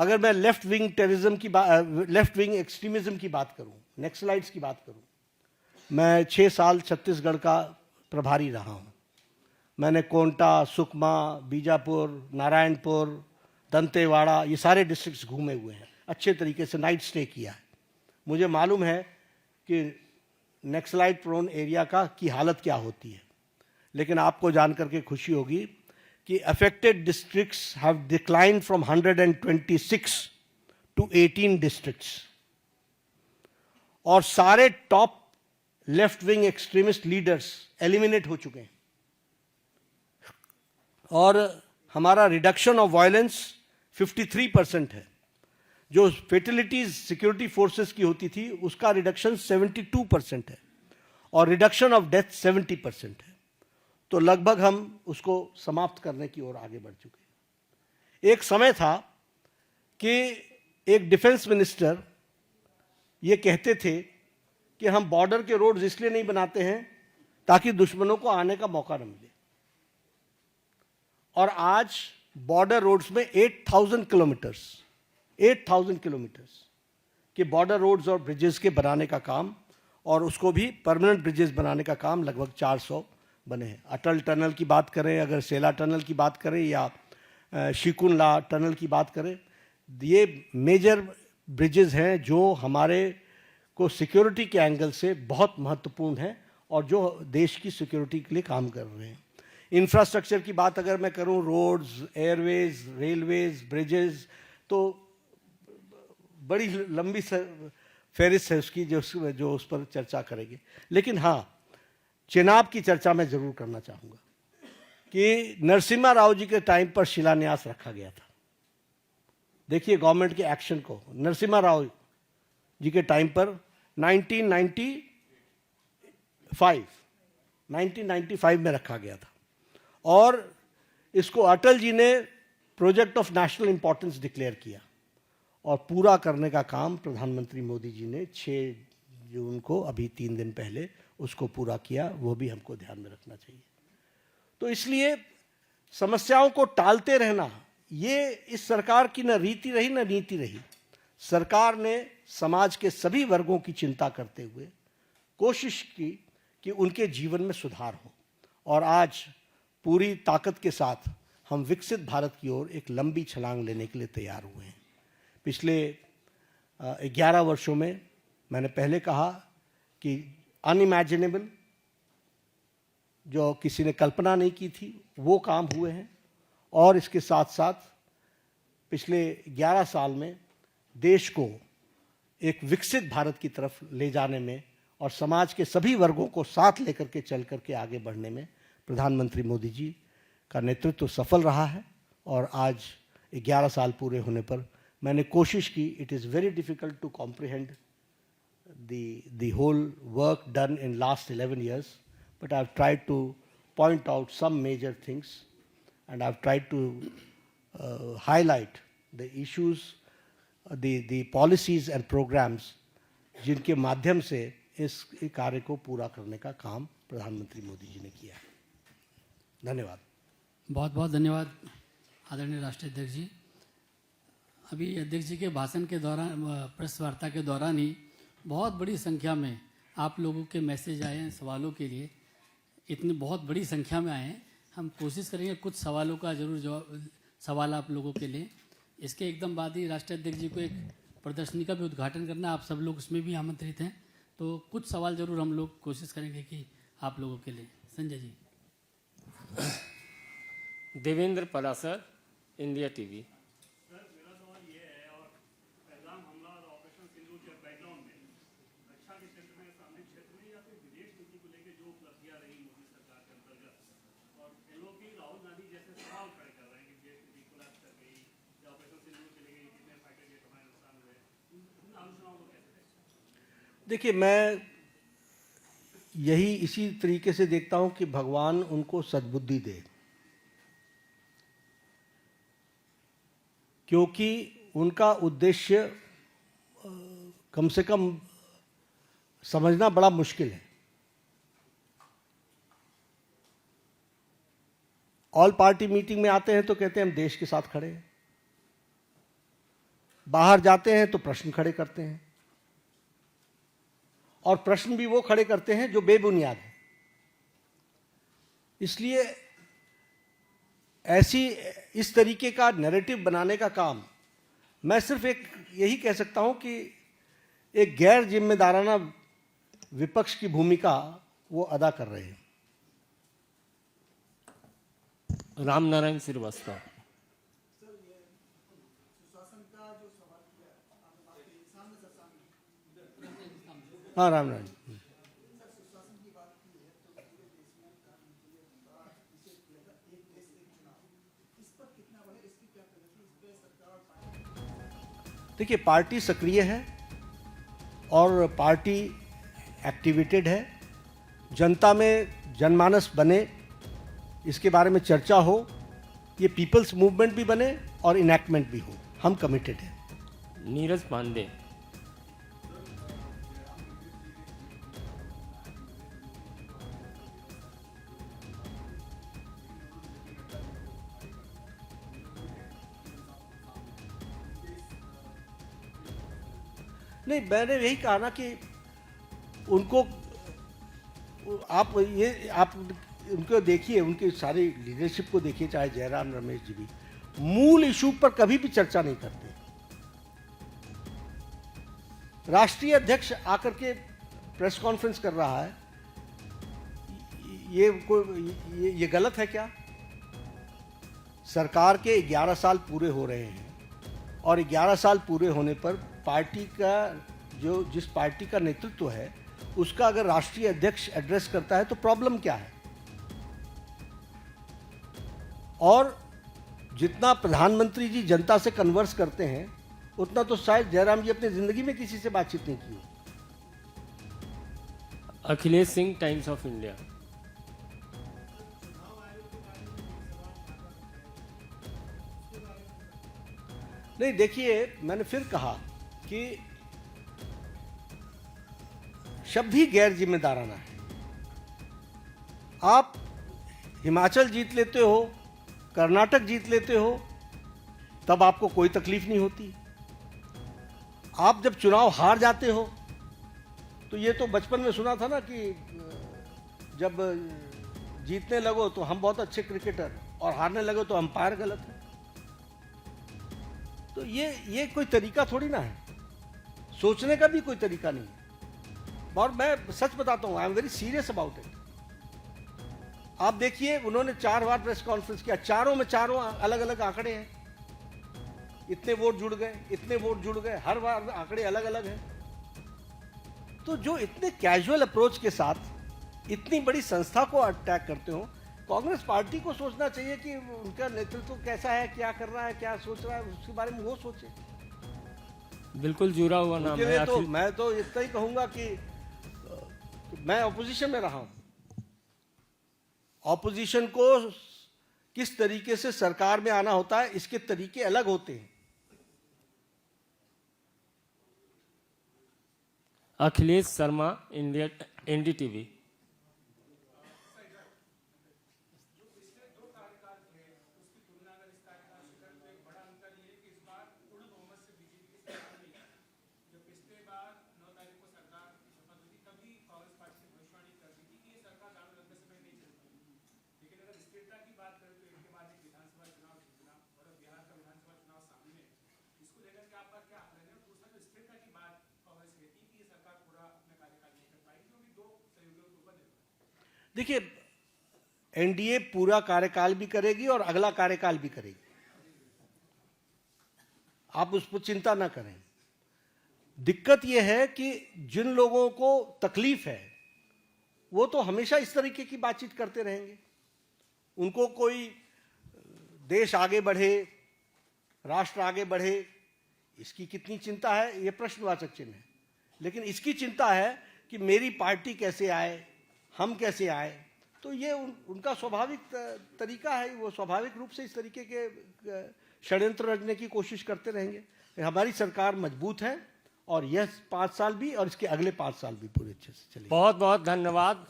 अगर मैं left wing extremism की बात करूं, नक्सलाइट्स की बात करूं, मैं 6 साल छत्तीसगढ़ का प्रभारी रहा हूं। मैंने कोंटा, सुकमा, बीजापुर, नारायणपुर, दंतेवाड़ा, ये सारे डिस्ट्रिक्ट्स घूमे हुए हैं, अच्छे तरीके से नाइट स्टे किया है। मुझे मालूम है कि नक्सलाइट प्रोन एरिया की हालत क्या होती है। लेकिन आपको जान करके खुशी होगी कि affected districts have declined from 126 to 18 districts, और सारे top left wing extremist leaders eliminate हो चुके हैं, और हमारा रिडक्शन ऑफ वायलेंस 53% है। जो फेटलिटीज सिक्योरिटी फोर्सेस की होती थी उसका रिडक्शन 72% है, और रिडक्शन ऑफ डेथ 70% है। तो लगभग हम उसको समाप्त करने की ओर आगे बढ़ चुके हैं। एक समय था कि एक डिफेंस मिनिस्टर ये कहते थे कि हम बॉर्डर के रोड्स इसलिए नहीं बनाते हैं ताकि दुश्मनों को आने का मौका न मिले, और आज बॉर्डर रोड्स में 8,000 किलोमीटर्स के बॉर्डर रोड्स और ब्रिजेस के बनाने का काम, और उसको भी परमानेंट ब्रिजेस बनाने का काम लगभग 400 बने हैं। अटल टनल की बात करें, अगर सेला टनल की बात करें, या शिकुनला टनल की बात करें, ये मेजर ब्रिजेस हैं जो हमारे को सिक्योरिटी के एंगल से बहुत महत्वपूर्ण है और जो देश की सिक्योरिटी के लिए काम कर रहे हैं। इंफ्रास्ट्रक्चर की बात अगर मैं करूं, रोड्स, एयरवेज, रेलवेज, ब्रिजेस, तो बड़ी लंबी फहरिस्त है उसकी, जो उस पर चर्चा करेंगे। लेकिन हाँ, चेनाब की चर्चा मैं जरूर करना चाहूंगा कि नरसिम्हा राव जी के टाइम पर शिलान्यास रखा गया था। देखिए गवर्नमेंट के एक्शन को, नरसिम्हा राव जी के टाइम पर 1995 में रखा गया था, और इसको अटल जी ने project of national importance declare किया, और पूरा करने का काम प्रधानमंत्री मोदी जी ने 6 जून को, अभी 3 दिन पहले, उसको पूरा किया। वो भी हमको ध्यान में रखना चाहिए। तो इसलिए समस्याओं को टालते रहना ये इस सरकार की न रीति रही न नीति रही। सरकार ने समाज के सभी वर्गों की चिंता करते हुए कोशिश की कि उनके जीवन में सुधार हो, और आज पूरी ताकत के साथ हम विकसित भारत की ओर एक लंबी छलांग लेने के लिए तैयार हुए हैं। पिछले 11 वर्षों में मैंने पहले कहा कि अनइमेजिनेबल, जो किसी ने कल्पना नहीं की थी, वो काम हुए हैं, और इसके साथ साथ पिछले 11 साल में देश को एक विकसित भारत की तरफ ले जाने में और समाज के सभी वर्गों को साथ लेकर के चल करके आगे बढ़ने में प्रधानमंत्री मोदी जी का नेतृत्व सफल रहा है। और आज 11 साल पूरे होने पर मैंने कोशिश की, it is very difficult to comprehend the whole work done in last 11 years, but I've tried to point out some major things, and I've tried to highlight the issues, the policies and programs जिनके माध्यम से इस कार्य को पूरा करने का काम प्रधानमंत्री मोदी जी ने किया है। धन्यवाद। बहुत बहुत धन्यवाद आदरणीय राष्ट्रीय अध्यक्ष जी। अभी अध्यक्ष जी के भाषण के दौरान, प्रेस वार्ता के दौरान ही बहुत बड़ी संख्या में आप लोगों के मैसेज आए हैं सवालों के लिए। इतनी बहुत बड़ी संख्या में आए हैं। हम कोशिश करेंगे कुछ सवालों का जरूर जवाब, सवाल आप लोगों के लिए। इसके एकदम बाद ही राष्ट्रीय अध्यक्ष जी को एक प्रदर्शनी का भी उद्घाटन करना, आप सब लोग उसमें भी आमंत्रित हैं। तो कुछ सवाल जरूर हम लोग कोशिश करेंगे कि आप लोगों के लिए। संजय जी। Devendra Parashar, India TV. देखिए, मैं यही इसी तरीके से देखता हूं कि भगवान उनको सद्बुद्धि दे, क्योंकि उनका उद्देश्य कम से कम समझना बड़ा मुश्किल है। ऑल पार्टी मीटिंग में आते हैं तो कहते हैं हम देश के साथ खड़े हैं, बाहर जाते हैं तो प्रश्न खड़े करते हैं, और प्रश्न भी वो खड़े करते हैं जो बेबुनियाद है। इसलिए इस तरीके का नैरेटिव बनाने का काम, मैं सिर्फ एक यही कह सकता हूं कि एक गैर जिम्मेदाराना विपक्ष की भूमिका वो अदा कर रहे हैं। राम नारायण श्रीवास्तव। हाँ, राम नारायण। देखिए, पार्टी सक्रिय है और पार्टी एक्टिवेटेड है। जनता में जनमानस बने, इसके बारे में चर्चा हो, ये पीपल्स मूवमेंट भी बने और इनैक्टमेंट भी हो। हम कमिटेड हैं। नीरज पांडे। नहीं, मैंने यही कहा ना कि उनको आप उनको देखिए, उनकी सारी लीडरशिप को देखिए, चाहे जयराम रमेश जी भी मूल इशू पर कभी भी चर्चा नहीं करते। राष्ट्रीय अध्यक्ष आकर के प्रेस कॉन्फ्रेंस कर रहा है, ये गलत है क्या? सरकार के 11 साल पूरे हो रहे हैं और 11 साल पूरे होने पर पार्टी का जिस पार्टी का नेतृत्व है उसका अगर राष्ट्रीय अध्यक्ष एड्रेस करता है तो प्रॉब्लम क्या है? और जितना प्रधानमंत्री जी जनता से कन्वर्स करते हैं उतना तो शायद जयराम जी अपनी जिंदगी में किसी से बातचीत नहीं की हो। Akhilesh Singh, times of India. नहीं, देखिए, मैंने फिर कहा कि शब्द ही गैर जिम्मेदाराना है। आप हिमाचल जीत लेते हो, कर्नाटक जीत लेते हो, तब आपको कोई तकलीफ नहीं होती। आप जब चुनाव हार जाते हो तो ये तो बचपन में सुना था ना कि जब जीतने लगो तो हम बहुत अच्छे क्रिकेटर और हारने लगो तो अंपायर गलत है। तो ये कोई तरीका थोड़ी ना है, सोचने का भी कोई तरीका नहीं है। और मैं सच बताता हूं, I am very serious about it. आप देखिए, उन्होंने 4 बार प्रेस कॉन्फ्रेंस किया, चारों में चारों अलग अलग आंकड़े हैं। इतने वोट जुड़ गए, इतने वोट जुड़ गए, हर बार आंकड़े अलग अलग हैं। तो जो इतने कैजुअल अप्रोच के साथ इतनी बड़ी संस्था को अटैक करते हो, कांग्रेस पार्टी को सोचना चाहिए कि उनका नेतृत्व कैसा है, क्या कर रहा है, क्या सोच रहा है, उसके बारे में वो सोचे। बिल्कुल जुड़ा हुआ नाम है। तो मैं तो इतना ही कहूंगा कि मैं ऑपोजिशन में रहा हूं। ऑपोजिशन को किस तरीके से सरकार में आना होता है, इसके तरीके अलग होते हैं। Akhilesh Sharma, India, NDTV. देखिए, एनडीए पूरा कार्यकाल भी करेगी और अगला कार्यकाल भी करेगी, आप उस पर चिंता ना करें। दिक्कत यह है कि जिन लोगों को तकलीफ है वो तो हमेशा इस तरीके की बातचीत करते रहेंगे। उनको कोई देश आगे बढ़े, राष्ट्र आगे बढ़े, इसकी कितनी चिंता है, ये प्रश्नवाचक चिन्ह है। लेकिन इसकी चिंता है कि मेरी पार्टी कैसे आए, हम कैसे आए। तो ये उनका स्वाभाविक तरीका है, वो स्वाभाविक रूप से इस तरीके के षड्यंत्र रचने की कोशिश करते रहेंगे। हमारी सरकार मजबूत है और यह 5 साल भी और इसके अगले 5 साल भी पूरे अच्छे से चलेगी। बहुत बहुत धन्यवाद।